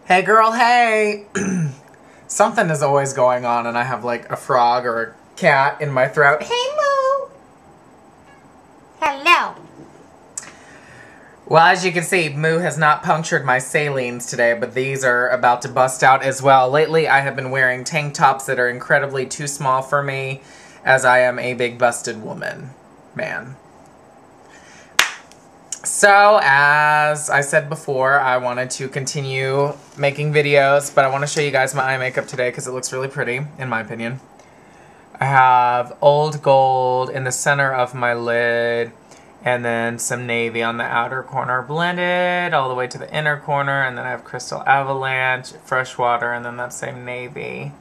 Hey girl, hey! Something is always going on and I have like a frog or a cat in my throat. Hey Moo! Hello. Well, as you can see, Moo has not punctured my salines today, but these are about to bust out as well. Lately, I have been wearing tank tops that are incredibly too small for me, as I am a big busted woman. Man. So, as I said before, I wanted to continue making videos, but I want to show you guys my eye makeup today because it looks really pretty, in my opinion. I have Old Gold in the center of my lid, and then some navy on the outer corner blended all the way to the inner corner, and then I have Crystal Avalanche, Freshwater, and then that same navy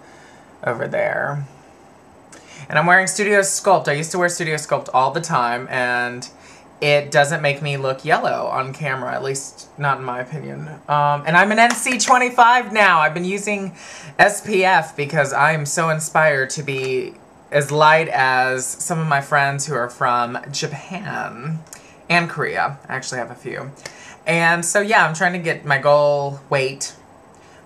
over there. And I'm wearing Studio Sculpt. I used to wear Studio Sculpt all the time, and it doesn't make me look yellow on camera, at least not in my opinion. And I'm an NC25 now. I've been using SPF because I am so inspired to be as light as some of my friends who are from Japan and Korea. I actually have a few. And so yeah, I'm trying to get my goal weight.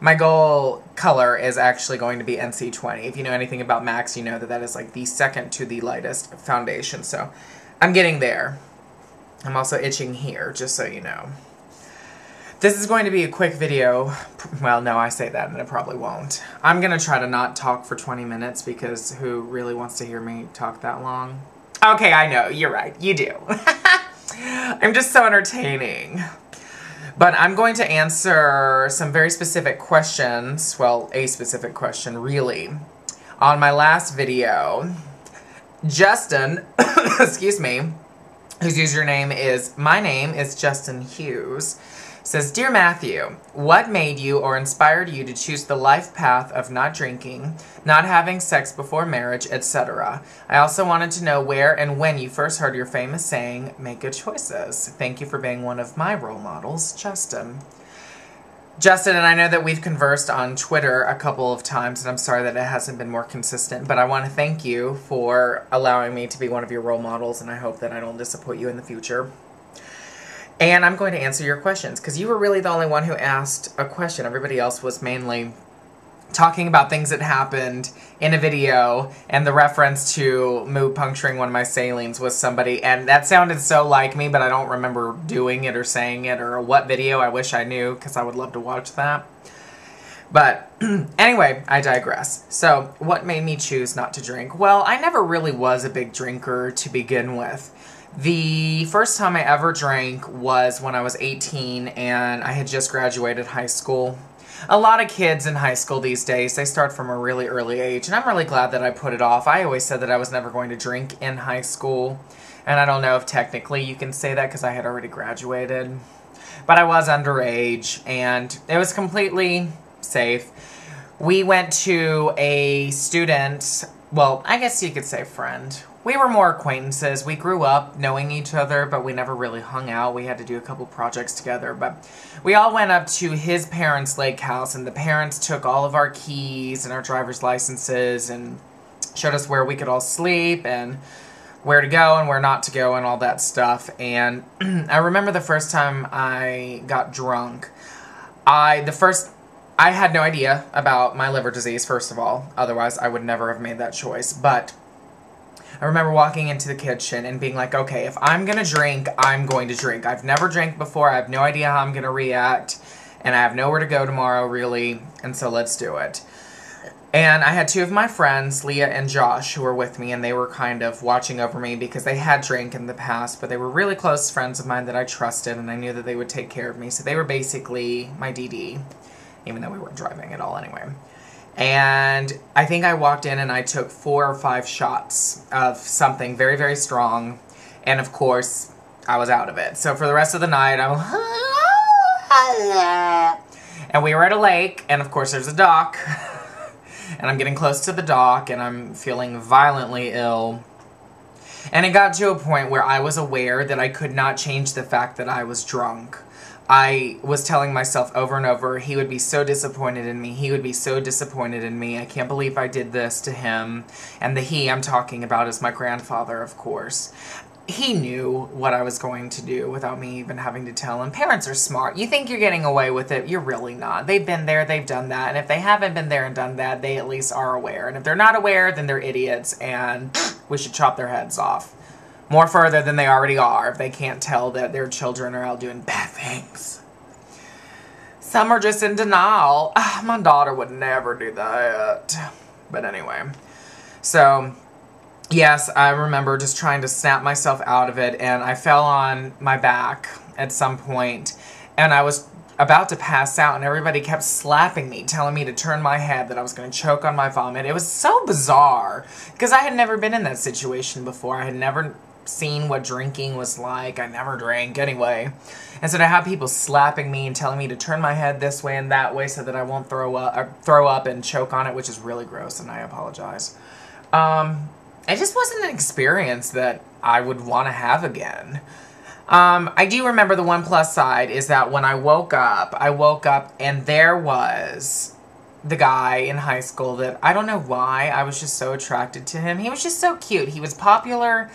My goal color is actually going to be NC20. If you know anything about MACs, you know that that is like the second to the lightest foundation. So I'm getting there. I'm also itching here, just so you know. This is going to be a quick video. Well, no, I say that and it probably won't. I'm going to try to not talk for 20 minutes because who really wants to hear me talk that long? Okay, I know. You're right. You do. I'm just so entertaining. But I'm going to answer some very specific questions. Well, a specific question, really. On my last video, Justin, excuse me, whose username is, my name is Justin Hughes, says, Dear Matthew, what made you or inspired you to choose the life path of not drinking, not having sex before marriage, etc.? I also wanted to know where and when you first heard your famous saying, make good choices. Thank you for being one of my role models, Justin. Justin, and I know that we've conversed on Twitter a couple of times, and I'm sorry that it hasn't been more consistent, but I want to thank you for allowing me to be one of your role models, and I hope that I don't disappoint you in the future. And I'm going to answer your questions, because you were really the only one who asked a question. Everybody else was mainly talking about things that happened in a video, and the reference to Moo puncturing one of my salines was somebody, and that sounded so like me, but I don't remember doing it or saying it or what video. I wish I knew, because I would love to watch that. But anyway, I digress. So, what made me choose not to drink? Well, I never really was a big drinker to begin with. The first time I ever drank was when I was 18 and I had just graduated high school. A lot of kids in high school these days, they start from a really early age, and I'm really glad that I put it off. I always said that I was never going to drink in high school, and I don't know if technically you can say that because I had already graduated. But I was underage, and it was completely safe. We went to a student, well, I guess you could say friend. We were more acquaintances. We grew up knowing each other, but we never really hung out. We had to do a couple projects together, but we all went up to his parents' lake house, and the parents took all of our keys and our driver's licenses and showed us where we could all sleep and where to go and where not to go and all that stuff. And I remember the first time I got drunk. I had no idea about my liver disease, first of all. Otherwise, I would never have made that choice. But I remember walking into the kitchen and being like, okay, if I'm going to drink, I'm going to drink. I've never drank before. I have no idea how I'm going to react. And I have nowhere to go tomorrow, really. And so let's do it. And I had two of my friends, Leah and Josh, who were with me. And they were kind of watching over me because they had drank in the past. But they were really close friends of mine that I trusted. And I knew that they would take care of me. So they were basically my DD. Even though we weren't driving at all anyway. And I think I walked in and I took 4 or 5 shots of something very, very strong. And of course, I was out of it. So for the rest of the night, I'm and we were at a lake, and of course there's a dock. And I'm getting close to the dock, and I'm feeling violently ill. And it got to a point where I was aware that I could not change the fact that I was drunk. I was telling myself over and over, he would be so disappointed in me. He would be so disappointed in me. I can't believe I did this to him. And the he I'm talking about is my grandfather, of course. he knew what I was going to do without me even having to tell him. Parents are smart. You think you're getting away with it. You're really not. They've been there. They've done that. And if they haven't been there and done that, they at least are aware. And if they're not aware, then they're idiots. And we should chop their heads off. More further than they already are if they can't tell that their children are out doing bad things. Some are just in denial. My daughter would never do that. But anyway. So... yes, I remember just trying to snap myself out of it, and I fell on my back at some point, and I was about to pass out, and everybody kept slapping me, telling me to turn my head, that I was going to choke on my vomit. It was so bizarre, because I had never been in that situation before. I had never seen what drinking was like. I never drank anyway. And so to have people slapping me and telling me to turn my head this way and that way so that I won't throw up and choke on it, which is really gross, and I apologize. It just wasn't an experience that I would want to have again. I do remember the one plus side is that when I woke up and there was the guy in high school that I don't know why I was just so attracted to him. He was just so cute. He was popular,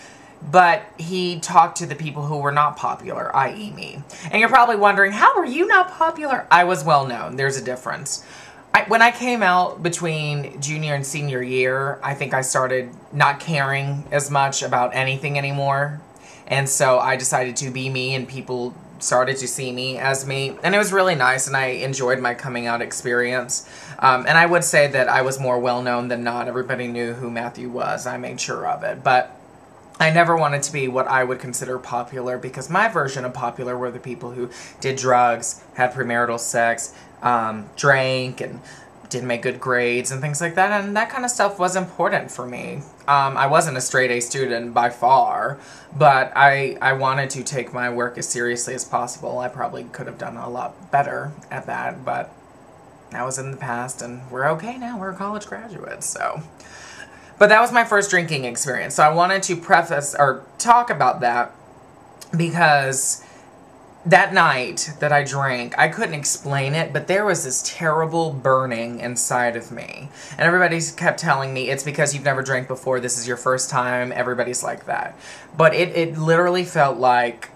but he talked to the people who were not popular, i.e. me. And you're probably wondering, how were you not popular? I was well known. There's a difference. When I came out between junior and senior year, I think I started not caring as much about anything anymore. And so I decided to be me, and people started to see me as me. And it was really nice, and I enjoyed my coming out experience. And I would say that I was more well-known than not. Everybody knew who Matthew was. I made sure of it. But I never wanted to be what I would consider popular, because my version of popular were the people who did drugs, had premarital sex, drank, and didn't make good grades and things like that, and that kind of stuff was important for me. I wasn't a straight A student by far, but I wanted to take my work as seriously as possible. I probably could have done a lot better at that, but that was in the past, and we're okay now. We're college graduates, so... But that was my first drinking experience, so I wanted to preface or talk about that because that night that I drank, I couldn't explain it, but there was this terrible burning inside of me. And everybody kept telling me, it's because you've never drank before, this is your first time, everybody's like that. But it literally felt like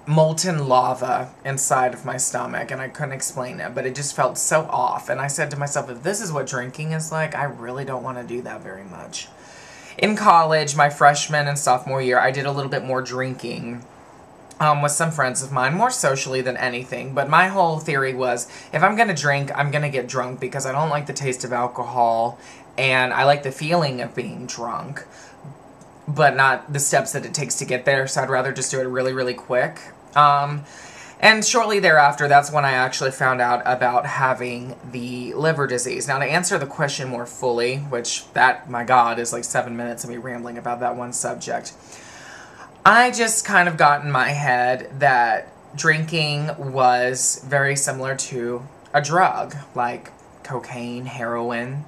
molten lava inside of my stomach, and I couldn't explain it, but it just felt so off. And I said to myself, if this is what drinking is like, I really don't want to do that very much. In college, my freshman and sophomore year, I did a little bit more drinking with some friends of mine, more socially than anything. But my whole theory was, if I'm going to drink, I'm going to get drunk, because I don't like the taste of alcohol, and I like the feeling of being drunk, but not the steps that it takes to get there, so I'd rather just do it really, really quick. And shortly thereafter, that's when I actually found out about having the liver disease. Now, to answer the question more fully, which that, my God, is like 7 minutes of me rambling about that one subject, I just kind of got in my head that drinking was very similar to a drug, like cocaine, heroin,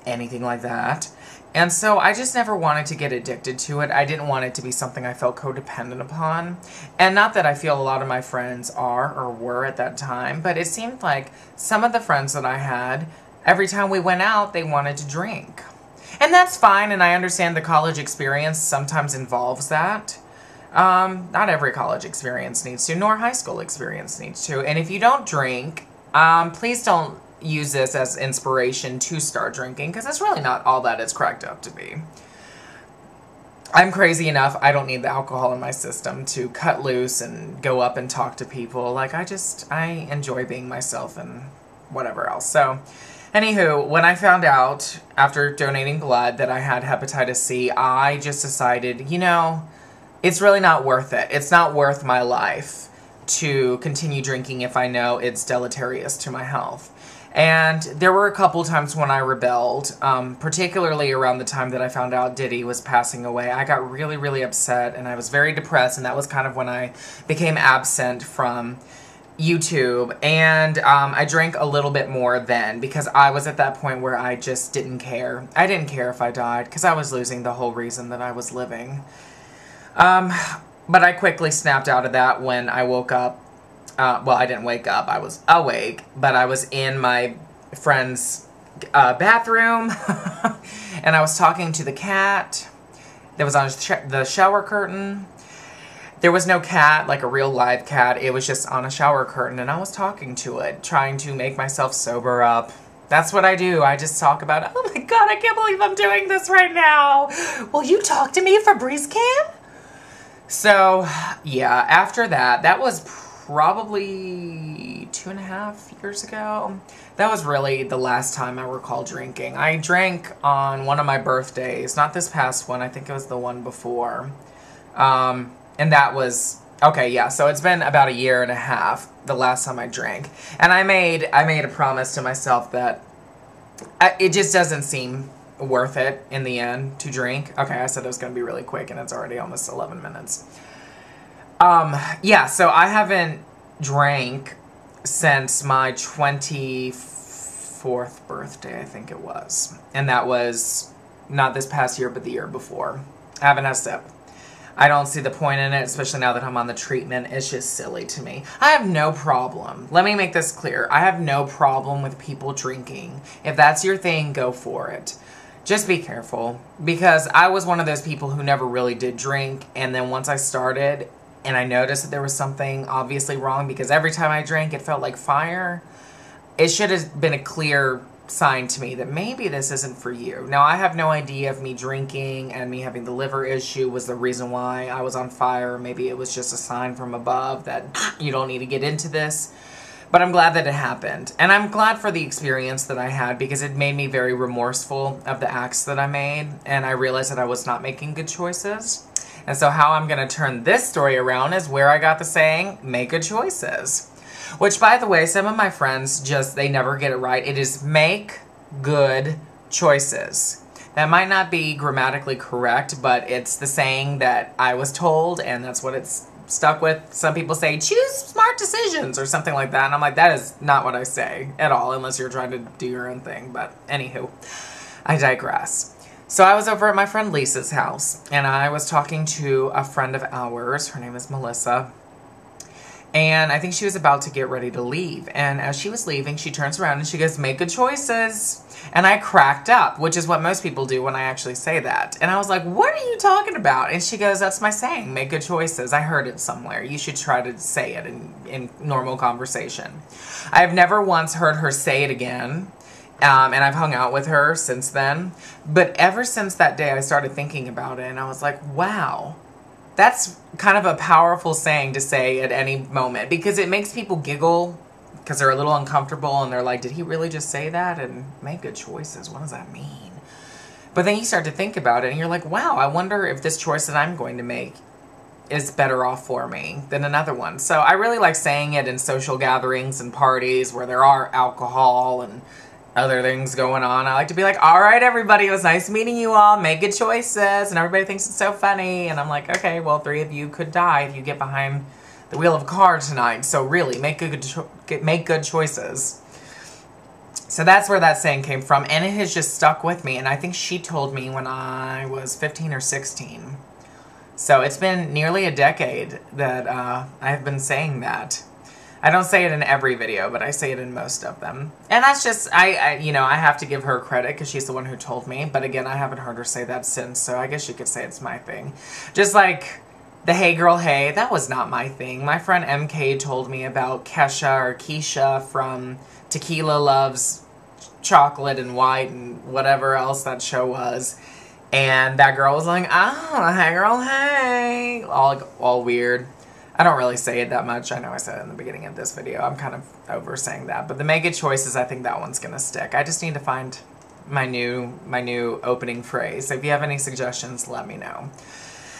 anything like that. And so I just never wanted to get addicted to it. I didn't want it to be something I felt codependent upon. And not that I feel a lot of my friends are or were at that time, but it seemed like some of the friends that I had, every time we went out, they wanted to drink. And that's fine, and I understand the college experience sometimes involves that. Not every college experience needs to, nor high school experience needs to. And if you don't drink, please don't use this as inspiration to start drinking, because it's really not all that it's cracked up to be. I'm crazy enough, I don't need the alcohol in my system to cut loose and go up and talk to people. Like, I enjoy being myself and whatever else. So, anywho, when I found out after donating blood that I had hepatitis C, I just decided, you know, it's really not worth it. It's not worth my life to continue drinking if I know it's deleterious to my health. And there were a couple times when I rebelled, particularly around the time that I found out Diddy was passing away. I got really, really upset, and I was very depressed, and that was kind of when I became absent from YouTube. And I drank a little bit more then, because I was at that point where I just didn't care. I didn't care if I died, because I was losing the whole reason that I was living. But I quickly snapped out of that when I woke up. Well, I didn't wake up. I was awake, but I was in my friend's bathroom, and I was talking to the cat, that was on the shower curtain. There was no cat, like a real live cat. It was just on a shower curtain, and I was talking to it, trying to make myself sober up. That's what I do. I just talk about, oh my God, I can't believe I'm doing this right now. Will you talk to me, Febreze can? So, yeah, after that, that was probably 2.5 years ago. That was really the last time I recall drinking. I drank on one of my birthdays, not this past one. I think it was the one before. And that was, okay, yeah, so it's been about 1.5 years the last time I drank. And I made a promise to myself that it just doesn't seem worth it in the end to drink. Okay, I said it was going to be really quick, and it's already almost 11 minutes. Yeah, so I haven't drank since my 24th birthday, I think it was. And that was not this past year, but the year before. I haven't had a sip. I don't see the point in it, especially now that I'm on the treatment. It's just silly to me. I have no problem. Let me make this clear. I have no problem with people drinking. If that's your thing, go for it. Just be careful. Because I was one of those people who never really did drink. And then once I started, and I noticed that there was something obviously wrong, because every time I drank, it felt like fire. It should have been a clear sign to me that maybe this isn't for you. Now, I have no idea if me drinking and me having the liver issue was the reason why I was on fire. Maybe it was just a sign from above that you don't need to get into this. But I'm glad that it happened. And I'm glad for the experience that I had, because it made me very remorseful of the acts that I made. And I realized that I was not making good choices. And so how I'm going to turn this story around is where I got the saying, make good choices. Which, by the way, some of my friends they never get it right. It is make good choices. That might not be grammatically correct, but it's the saying that I was told, and that's what it's stuck with. Some people say, choose smart decisions, or something like that. And I'm like, that is not what I say at all, unless you're trying to do your own thing. But anywho, I digress. So I was over at my friend Lisa's house, and I was talking to a friend of ours. Her name is Melissa. And I think she was about to get ready to leave. And as she was leaving, she turns around and she goes, make good choices. And I cracked up, which is what most people do when I actually say that. And I was like, what are you talking about? And she goes, that's my saying, make good choices. I heard it somewhere. You should try to say it in normal conversation. I've never once heard her say it again. And I've hung out with her since then. But ever since that day, I started thinking about it. And I was like, wow. That's kind of a powerful saying to say at any moment, because it makes people giggle because they're a little uncomfortable and they're like, did he really just say that? And make good choices. What does that mean? But then you start to think about it and you're like, wow, I wonder if this choice that I'm going to make is better off for me than another one. So I really like saying it in social gatherings and parties where there are alcohol and other things going on. I like to be like, all right, everybody, it was nice meeting you all. Make good choices. And everybody thinks it's so funny. And I'm like, okay, well, 3 of you could die if you get behind the wheel of a car tonight. So really, make good choices. So that's where that saying came from. And it has just stuck with me. And I think she told me when I was 15 or 16. So it's been nearly a decade that I've been saying that. I don't say it in every video, but I say it in most of them. And that's just, I have to give her credit because she's the one who told me. But again, I haven't heard her say that since, so I guess you could say it's my thing. Just like the hey girl, hey, that was not my thing. My friend MK told me about Kesha or Keisha from Tequila Loves Chocolate and White and whatever else that show was. And that girl was like, oh, hey girl, hey. All weird. I don't really say it that much. I know I said it in the beginning of this video. I'm kind of over saying that. But the make good choices, I think that one's going to stick. I just need to find my new opening phrase. If you have any suggestions, let me know.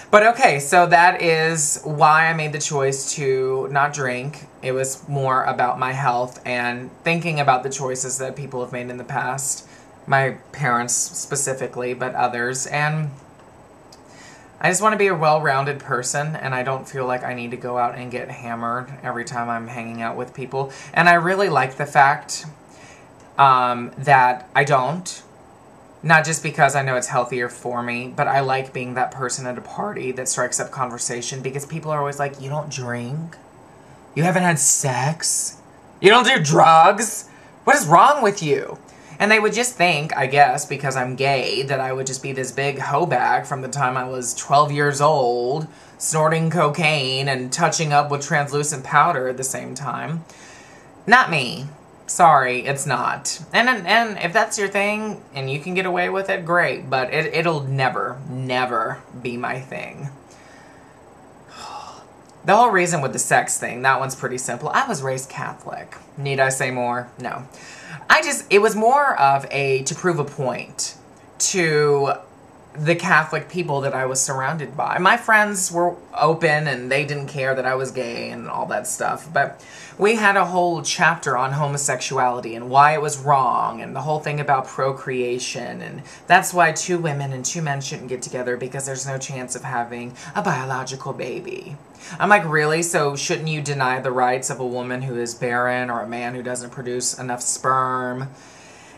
But okay, so that is why I made the choice to not drink. It was more about my health and thinking about the choices that people have made in the past. My parents specifically, but others. And I just want to be a well-rounded person, and I don't feel like I need to go out and get hammered every time I'm hanging out with people. And I really like the fact that I don't. Not just because I know it's healthier for me, but I like being that person at a party that strikes up conversation, because people are always like, you don't drink? You haven't had sex? You don't do drugs? What is wrong with you? And they would just think, I guess, because I'm gay, that I would just be this big hoe bag from the time I was 12 years old, snorting cocaine and touching up with translucent powder at the same time. Not me. Sorry, it's not. And if that's your thing and you can get away with it, great. But it'll never, never be my thing. The whole reason with the sex thing, that one's pretty simple. I was raised Catholic. Need I say more? No. It was more of to prove a point to the Catholic people that I was surrounded by. My friends were open and they didn't care that I was gay and all that stuff. But we had a whole chapter on homosexuality and why it was wrong and the whole thing about procreation. And that's why 2 women and 2 men shouldn't get together because there's no chance of having a biological baby. I'm like, really? So shouldn't you deny the rights of a woman who is barren or a man who doesn't produce enough sperm?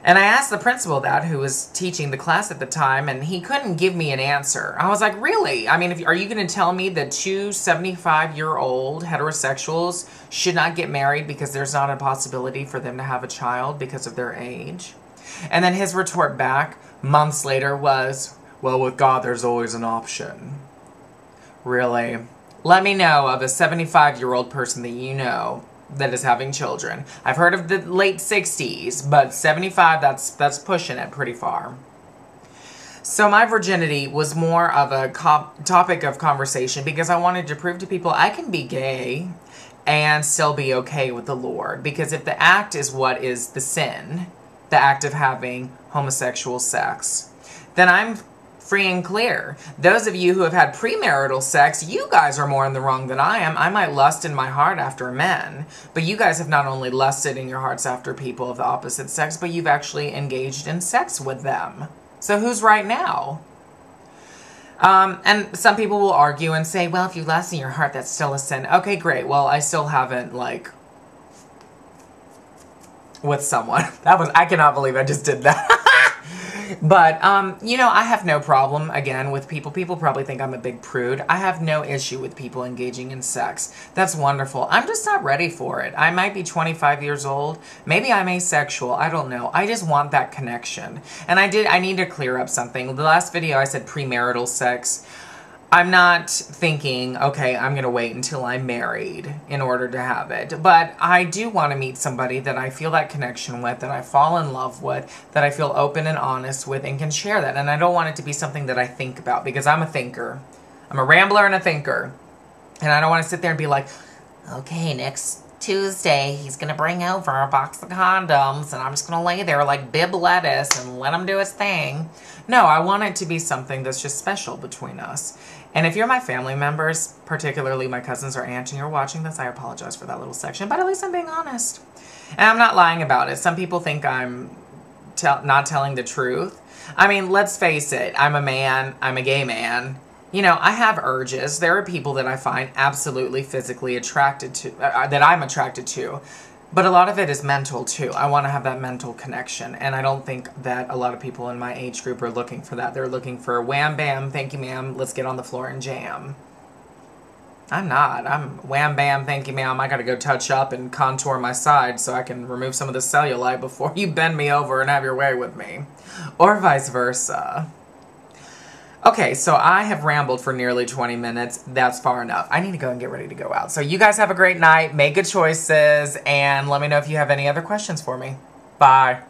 And I asked the principal that, who was teaching the class at the time, and he couldn't give me an answer. I was like, really? I mean, are you going to tell me that 2 75-year-old heterosexuals should not get married because there's not a possibility for them to have a child because of their age? And then his retort back, months later, was, well, with God, there's always an option. Really? Let me know of a 75-year-old person that you know that is having children. I've heard of the late 60s, but 75, that's pushing it pretty far. So my virginity was more of a topic of conversation because I wanted to prove to people I can be gay and still be okay with the Lord. Because if the act is what is the sin, the act of having homosexual sex, then I'm free and clear. Those of you who have had premarital sex, you guys are more in the wrong than I am. I might lust in my heart after men, but you guys have not only lusted in your hearts after people of the opposite sex, but you've actually engaged in sex with them. So who's right now? And some people will argue and say, well, if you lust in your heart, that's still a sin. Okay, great. Well, I still haven't, like, with someone. I cannot believe I just did that. But, you know, I have no problem, again, with people. People probably think I'm a big prude. I have no issue with people engaging in sex. That's wonderful. I'm just not ready for it. I might be 25 years old. Maybe I'm asexual. I don't know. I just want that connection. And I need to clear up something. The last video I said premarital sex. I'm not thinking, okay, I'm going to wait until I'm married in order to have it. But I do want to meet somebody that I feel that connection with, that I fall in love with, that I feel open and honest with, and can share that. And I don't want it to be something that I think about, because I'm a thinker. I'm a rambler and a thinker. And I don't want to sit there and be like, okay, next Tuesday, he's going to bring over a box of condoms, and I'm just going to lay there like Bib Lettuce and let him do his thing. No, I want it to be something that's just special between us. And if you're my family members, particularly my cousins or aunt, and you're watching this, I apologize for that little section, but at least I'm being honest. And I'm not lying about it. Some people think I'm not telling the truth. I mean, let's face it. I'm a man. I'm a gay man. You know, I have urges. There are people that I find absolutely physically attracted to, that I'm attracted to. But a lot of it is mental, too. I want to have that mental connection. And I don't think that a lot of people in my age group are looking for that. They're looking for wham, bam, thank you, ma'am, let's get on the floor and jam. I'm not. I'm wham, bam, thank you, ma'am. I got to go touch up and contour my sides so I can remove some of the cellulite before you bend me over and have your way with me. Or vice versa. Okay, so I have rambled for nearly 20 minutes. That's far enough. I need to go and get ready to go out. So you guys have a great night. Make good choices. And let me know if you have any other questions for me. Bye.